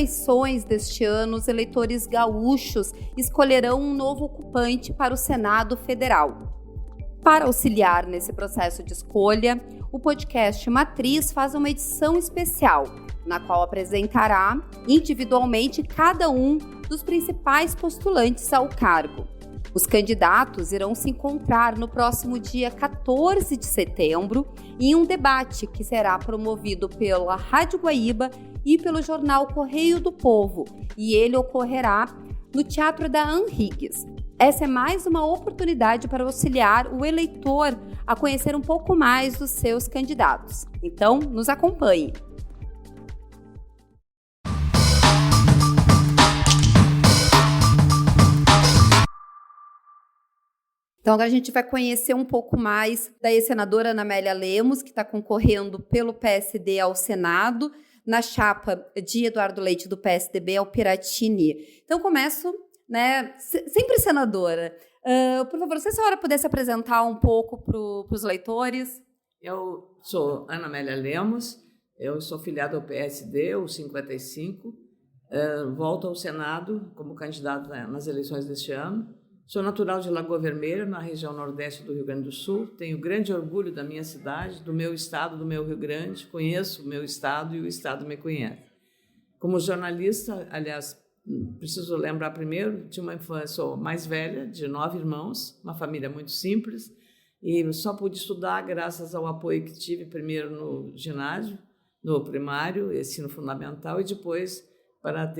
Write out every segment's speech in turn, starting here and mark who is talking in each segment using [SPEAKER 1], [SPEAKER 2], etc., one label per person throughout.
[SPEAKER 1] eleições deste ano, os eleitores gaúchos escolherão um novo ocupante para o Senado Federal. Para auxiliar nesse processo de escolha, o podcast Matriz faz uma edição especial, na qual apresentará individualmente cada um dos principais postulantes ao cargo. Os candidatos irão se encontrar no próximo dia 14 de setembro em um debate que será promovido pela Rádio Guaíba e pelo jornal Correio do Povo, e ele ocorrerá no Teatro da Henriques. Essa é mais uma oportunidade para auxiliar o eleitor a conhecer um pouco mais dos seus candidatos. Então, nos acompanhe! Então, agora a gente vai conhecer um pouco mais da ex-senadora Ana Amélia Lemos, que está concorrendo pelo PSD ao Senado, na chapa de Eduardo Leite, do PSDB, ao Piratini. Então, começo, sempre senadora. Por favor, se a senhora pudesse apresentar um pouco para os leitores.
[SPEAKER 2] Eu sou Ana Amélia Lemos, eu sou filiada ao PSD, o 55, volto ao Senado como candidata nas eleições deste ano. Sou natural de Lagoa Vermelha, na região nordeste do Rio Grande do Sul. Tenho grande orgulho da minha cidade, do meu estado, do meu Rio Grande. Conheço o meu estado e o estado me conhece. Como jornalista, aliás, preciso lembrar primeiro, tinha uma infância, sou mais velha, de 9 irmãos, uma família muito simples, e só pude estudar graças ao apoio que tive primeiro no ginásio, no primário, ensino fundamental, e depois para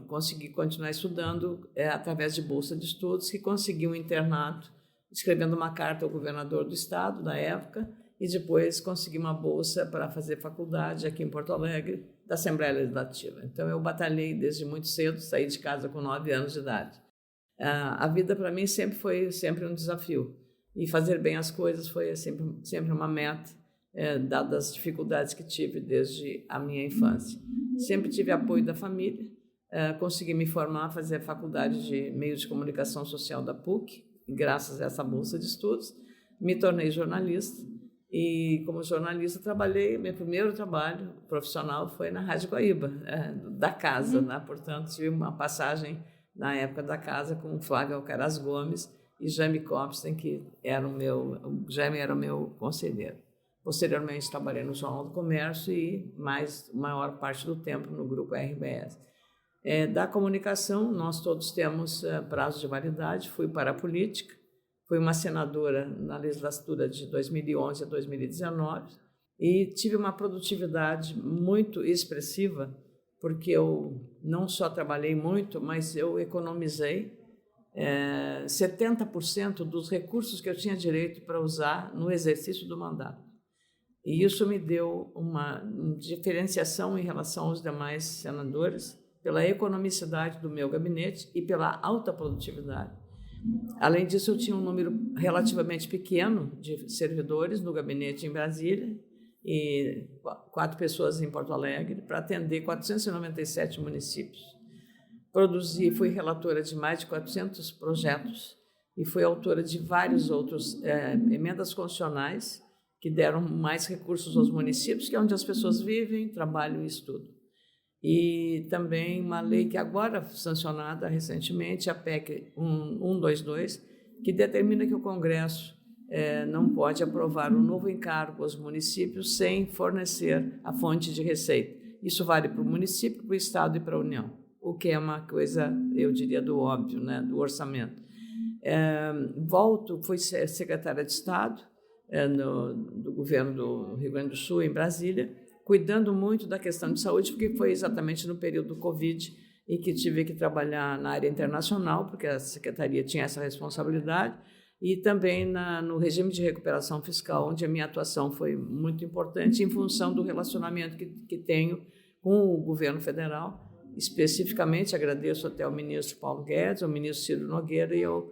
[SPEAKER 2] conseguir continuar estudando através de bolsa de estudos, que consegui um internato, escrevendo uma carta ao governador do estado, da época, e depois consegui uma bolsa para fazer faculdade aqui em Porto Alegre, da Assembleia Legislativa. Então, eu batalhei desde muito cedo, saí de casa com 9 anos de idade. A vida, para mim, foi um desafio. E fazer bem as coisas foi sempre uma meta, dadas as dificuldades que tive desde a minha infância. Sempre tive apoio da família, consegui me formar, fazer a faculdade de Meios de Comunicação Social da PUC, e graças a essa bolsa de estudos, me tornei jornalista. E, como jornalista, meu primeiro trabalho profissional foi na Rádio Guaíba, da casa, né? Portanto, tive uma passagem na época da casa com Flávio Alcaraz Gomes e Jaime Copstein, que o Jaime era o meu conselheiro. Posteriormente, trabalhei no Jornal do Comércio e maior parte do tempo no Grupo RBS. Da comunicação, nós todos temos prazo de validade. Fui para a política, fui uma senadora na legislatura de 2011 a 2019 e tive uma produtividade muito expressiva, porque eu não só trabalhei muito, mas eu economizei 70% dos recursos que eu tinha direito para usar no exercício do mandato. E isso me deu uma diferenciação em relação aos demais senadores pela economicidade do meu gabinete e pela alta produtividade. Além disso, eu tinha um número relativamente pequeno de servidores no gabinete em Brasília e 4 pessoas em Porto Alegre para atender 497 municípios. Fui relatora de mais de 400 projetos e fui autora de vários outros emendas constitucionais que deram mais recursos aos municípios, que é onde as pessoas vivem, trabalham e estudam. E também uma lei que agora sancionada recentemente, a PEC 122, que determina que o Congresso não pode aprovar um novo encargo aos municípios sem fornecer a fonte de receita. Isso vale para o município, para o Estado e para a União, o que é uma coisa, eu diria, do óbvio, né, do orçamento. Fui secretária de Estado do governo do Rio Grande do Sul, em Brasília, cuidando muito da questão de saúde, porque foi exatamente no período do Covid e que tive que trabalhar na área internacional, porque a Secretaria tinha essa responsabilidade, e também no regime de recuperação fiscal, onde a minha atuação foi muito importante em função do relacionamento que tenho com o governo federal. Especificamente, agradeço até ao ministro Paulo Guedes, ao ministro Ciro Nogueira e ao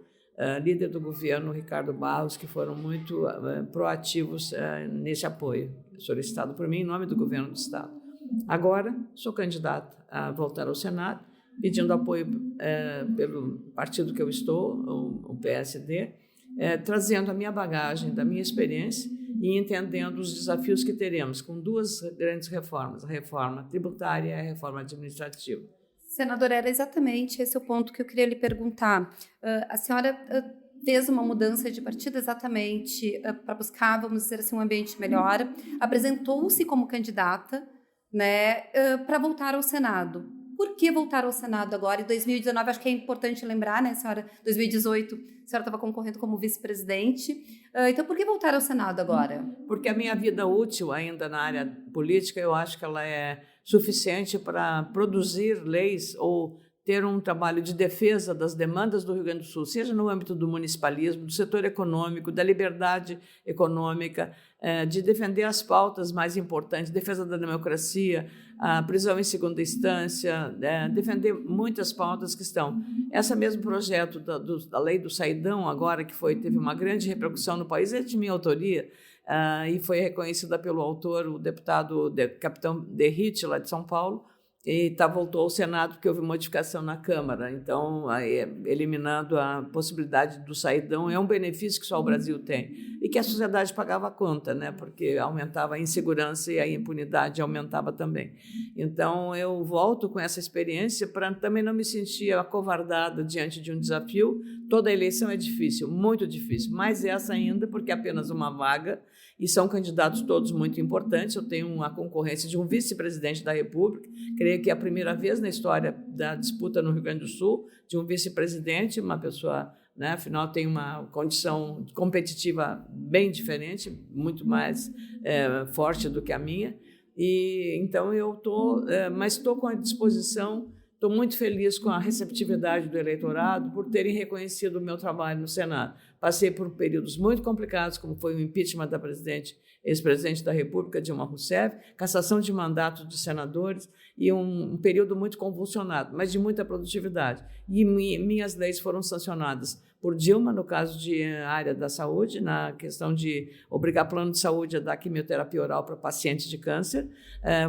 [SPEAKER 2] líder do governo, Ricardo Barros, que foram muito proativos nesse apoio, solicitado por mim em nome do governo do Estado. Agora, sou candidata a voltar ao Senado, pedindo apoio pelo partido que eu estou, o PSD, trazendo a minha bagagem, da minha experiência e entendendo os desafios que teremos com duas grandes reformas, a reforma tributária e a reforma administrativa.
[SPEAKER 1] Senadora, era exatamente esse o ponto que eu queria lhe perguntar. A senhora fez uma mudança de partido exatamente para buscar, vamos dizer assim, um ambiente melhor, apresentou-se como candidata, né, para voltar ao Senado. Por que voltar ao Senado agora? Em 2019, acho que é importante lembrar, né, senhora? 2018, a senhora estava concorrendo como vice-presidente. Então, por que voltar ao Senado agora?
[SPEAKER 2] Porque a minha vida útil ainda na área política, eu acho que ela é suficiente para produzir leis ou ter um trabalho de defesa das demandas do Rio Grande do Sul, seja no âmbito do municipalismo, do setor econômico, da liberdade econômica, de defender as pautas mais importantes, defesa da democracia, a prisão em segunda instância, defender muitas pautas que estão. Esse mesmo projeto da lei do Saidão, agora que teve uma grande repercussão no país, é de minha autoria, e foi reconhecida pelo autor, o deputado capitão Derrite, lá de São Paulo, e voltou ao Senado porque houve modificação na Câmara. Então, eliminando a possibilidade do saidão, é um benefício que só o Brasil tem e que a sociedade pagava a conta, né? Porque aumentava a insegurança e a impunidade aumentava também. Então, eu volto com essa experiência para também não me sentir acovardada diante de um desafio. Toda eleição é difícil, muito difícil, mas essa ainda porque é apenas uma vaga e são candidatos todos muito importantes. Eu tenho uma concorrência de um vice-presidente da República, creio que é a primeira vez na história da disputa no Rio Grande do Sul, de um vice-presidente, uma pessoa, né, afinal, tem uma condição competitiva bem diferente, muito mais forte do que a minha. E então eu estou com a disposição. Estou muito feliz com a receptividade do eleitorado por terem reconhecido o meu trabalho no Senado. Passei por períodos muito complicados, como foi o impeachment da ex-presidente da República, Dilma Rousseff, cassação de mandatos de senadores e um período muito convulsionado, mas de muita produtividade. E minhas leis foram sancionadas por Dilma, no caso de área da saúde, na questão de obrigar plano de saúde a dar quimioterapia oral para pacientes de câncer,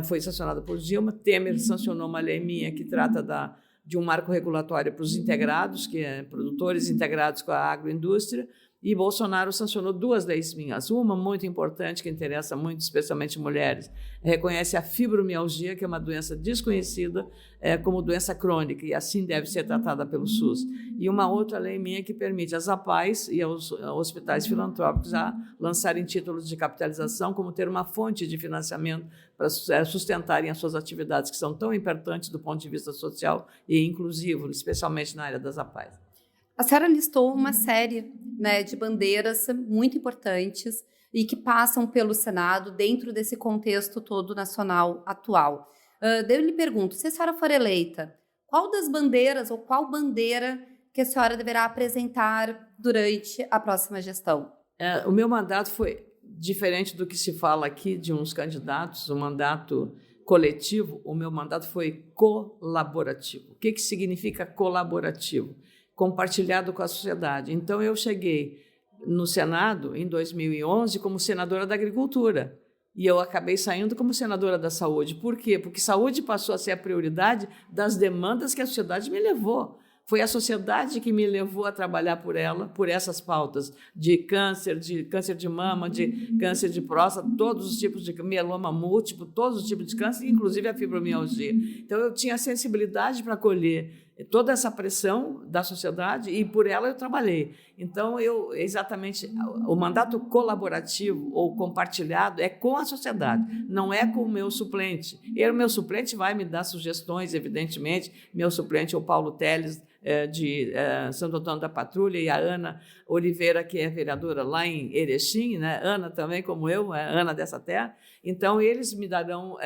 [SPEAKER 2] foi sancionada por Dilma. Temer sancionou uma lei minha que trata de um marco regulatório para os integrados, que é produtores integrados com a agroindústria, e Bolsonaro sancionou duas leis minhas. Uma muito importante, que interessa muito, especialmente mulheres, reconhece a fibromialgia, que é uma doença desconhecida, como doença crônica, e assim deve ser tratada pelo SUS. E uma outra lei minha que permite às APAES e aos hospitais filantrópicos a lançarem títulos de capitalização, como ter uma fonte de financiamento para sustentarem as suas atividades, que são tão importantes do ponto de vista social e inclusivo, especialmente na área das APAES.
[SPEAKER 1] A senhora listou uma série, né, de bandeiras muito importantes e que passam pelo Senado dentro desse contexto todo nacional atual. Eu lhe pergunto, se a senhora for eleita, qual das bandeiras ou qual bandeira que a senhora deverá apresentar durante a próxima gestão?
[SPEAKER 2] O meu mandato foi diferente do que se fala aqui de uns candidatos, um mandato coletivo. O meu mandato foi colaborativo. O que significa colaborativo? Compartilhado com a sociedade. Então, eu cheguei no Senado em 2011 como senadora da Agricultura e eu acabei saindo como senadora da Saúde. Por quê? Porque saúde passou a ser a prioridade das demandas que a sociedade me levou. Foi a sociedade que me levou a trabalhar por essas pautas de câncer de mama, de câncer de próstata, todos os tipos de mieloma múltiplo, todos os tipos de câncer, inclusive a fibromialgia. Então, eu tinha sensibilidade para acolher toda essa pressão da sociedade e por ela eu trabalhei. Então, o mandato colaborativo ou compartilhado é com a sociedade, não é com o meu suplente. O meu suplente vai me dar sugestões, evidentemente. Meu suplente é o Paulo Teles, de Santo Antônio da Patrulha, e a Ana Oliveira, que é vereadora lá em Erechim, né? Ana também, como eu, Ana dessa terra. Então, eles me darão,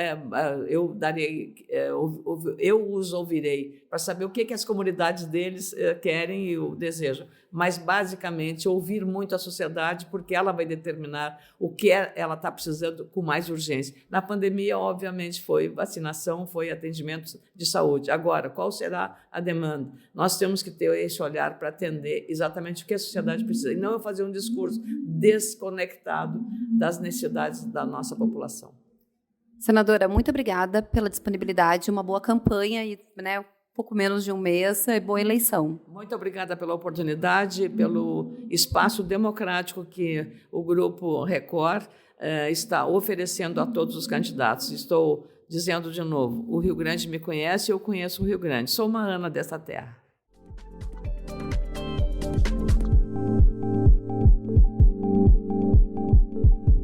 [SPEAKER 2] eu os ouvirei para saber o que as comunidades deles querem e desejam. Mas, basicamente, ouvir muito a sociedade, porque ela vai determinar o que ela está precisando com mais urgência. Na pandemia, obviamente, foi vacinação, foi atendimento de saúde. Agora, qual será a demanda? Nós temos que ter esse olhar para atender exatamente o que a sociedade precisa, e não eu fazer um discurso desconectado das necessidades da nossa população.
[SPEAKER 1] Senadora, muito obrigada pela disponibilidade, uma boa campanha e, né, pouco menos de um mês. Boa eleição.
[SPEAKER 2] Muito obrigada pela oportunidade, pelo espaço democrático que o Grupo Record está oferecendo a todos os candidatos. Estou dizendo de novo, o Rio Grande me conhece, eu conheço o Rio Grande. Sou uma Ana dessa terra.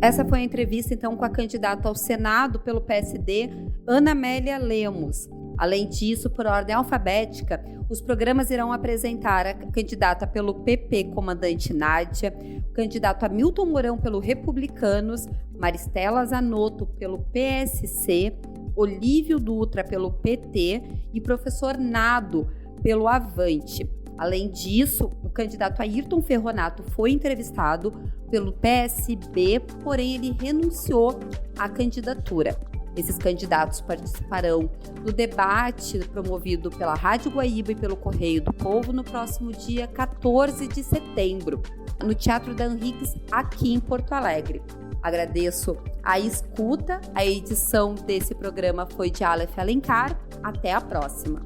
[SPEAKER 1] Essa foi a entrevista, então, com a candidata ao Senado pelo PSD, Ana Amélia Lemos. Além disso, por ordem alfabética, os programas irão apresentar a candidata pelo PP, comandante Nádia, o candidato Hamilton Mourão pelo Republicanos, Maristela Zanotto pelo PSC, Olívio Dutra pelo PT e professor Nado pelo Avante. Além disso, o candidato Ayrton Ferronato foi entrevistado pelo PSB, porém ele renunciou à candidatura. Esses candidatos participarão do debate promovido pela Rádio Guaíba e pelo Correio do Povo no próximo dia 14 de setembro, no Teatro da Henriques, aqui em Porto Alegre. Agradeço a escuta. A edição desse programa foi de Aleph Alencar. Até a próxima.